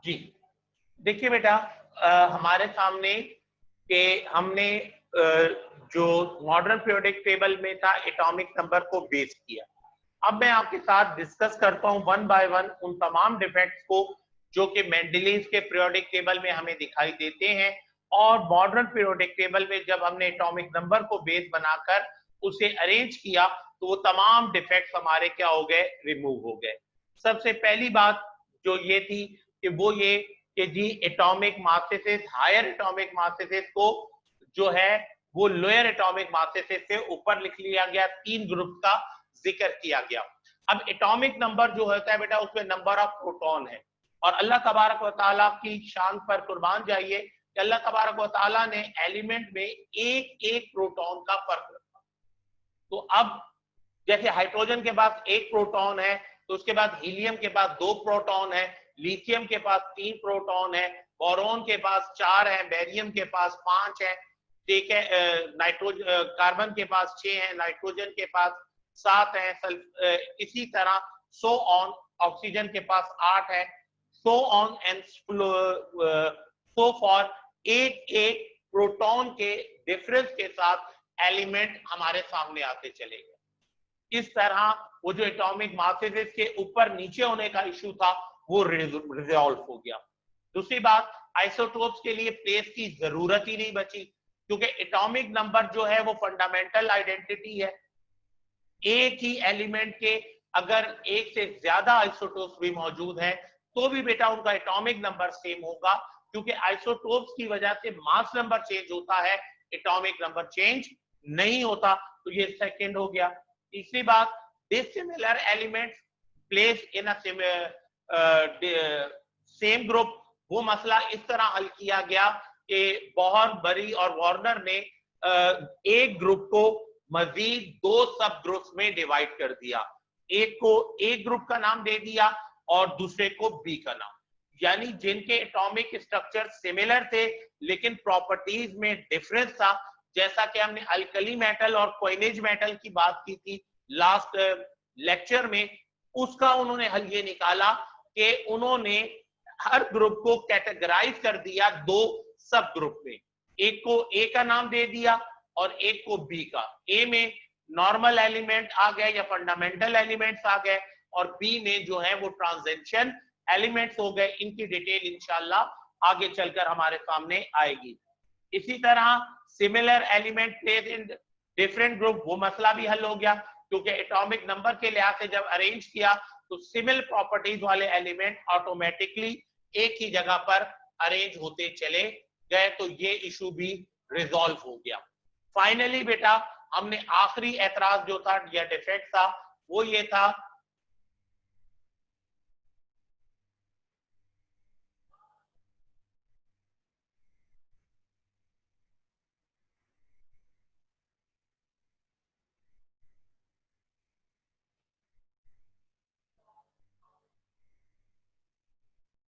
जी देखिए बेटा, हमारे सामने के हमने जो मॉडर्न पीरियोडिक टेबल में था एटॉमिक नंबर को बेस किया। अब मैं आपके साथ डिस्कस करता हूं वन बाय वन उन तमाम डिफेक्ट्स को जो कि मेंडलीव के पीरियोडिक टेबल में हमें दिखाई देते हैं, और मॉडर्न पीरियोडिक टेबल में जब हमने एटॉमिक नंबर को बेस बनाकर उसे अरेंज किया तो वो तमाम डिफेक्ट्स हमारे क्या हो गए, रिमूव हो गए। सबसे पहली बात जो ये थी कि वो ये कि जी atomic masses higher atomic masses को जो है वो लोअर एटॉमिक मासेस से ऊपर लिख लिया गया, तीन ग्रुप का जिक्र किया गया। अब एटॉमिक नंबर जो होता है बेटा उसमें नंबर ऑफ प्रोटॉन है, और अल्लाह तबारक व तआला की शान पर कुर्बान जाइए कि अल्लाह तबारक व तआला ने एलिमेंट में एक एक प्रोटॉन का फर्क रखा। तो अब जैसे हाइड्रोजन के पास एक प्रोटॉन है, तो उसके बाद हीलियम के पास दो प्रोटॉन है, लिथियम के पास तीन प्रोटॉन है, बोरॉन के पास चार है, बेरियम के पास पांच है, ठीक है, नाइट्रोजन कार्बन के पास छह है, नाइट्रोजन के पास सात है, इसी तरह सो ऑन, ऑक्सीजन के पास आठ है, so on and so for. एक एक प्रोटॉन के डिफरेंस के साथ एलिमेंट हमारे सामने आते चले गए। इस तरह वो जो एटॉमिक मासेस के ऊपर नीचे होने का इशू था वो रिजॉल्व हो गया। दूसरी बात, आइसोटोप्स के लिए प्लेस की जरूरत ही नहीं बची, क्योंकि एटॉमिक नंबर जो है वो फंडामेंटल आइडेंटिटी है। एक ही एलिमेंट के अगर एक से ज्यादा आइसोटोप्स भी मौजूद हैं तो भी बेटा उनका एटॉमिक नंबर सेम होगा, क्योंकि आइसोटोप्स की वजह से मास नंबर चेंज होता है, एटॉमिक नंबर चेंज नहीं होता। तो ये सेकंड हो गया। तीसरी बात, dissimilar elements place in same group, वो मसला इस तरह हल किया गया कि बॉहर, बरी और वार्नर ने एक ग्रुप को मजीद दो सब ग्रुप्स में डिवाइड कर दिया। एक को एक ग्रुप का नाम दे दिया और दूसरे को बी का नाम, यानी जिनके एटॉमिक स्ट्रक्चर सिमिलर थे लेकिन प्रॉपर्टीज में डिफरेंस था। जैसा कि हमने अल्कली मेटल और कोइनेज मेटल की बात की थी लास्ट लेक्चर में, उसका उन्होंने हल ये निकाला कि उन्होंने हर ग्रुप को कैटेगराइज कर दिया दो सब ग्रुप में। एक को ए का नाम दे दिया और एक को बी का। ए में नॉर्मल एलिमेंट आ गए या फंडामेंटल एलिमेंट्स आ गए, और बी में जो है वो ट्रांजिशन एलिमेंट्स हो गए। इनकी डिटेल इंशाल्लाह आगे चलकर हमारे सामने आएगी। इसी तरह similar element place in different group, वो मसला भी हल हो गया, क्योंकि एटॉमिक नंबर के लिहाज से जब अरेंज किया तो सिमिलर प्रॉपर्टीज वाले एलिमेंट ऑटोमेटिकली एक ही जगह पर अरेंज होते चले गए। तो ये इशू भी रिजॉल्व हो गया। फाइनली बेटा हमने आखिरी एतराज जो था या डिफेक्ट था वो ये था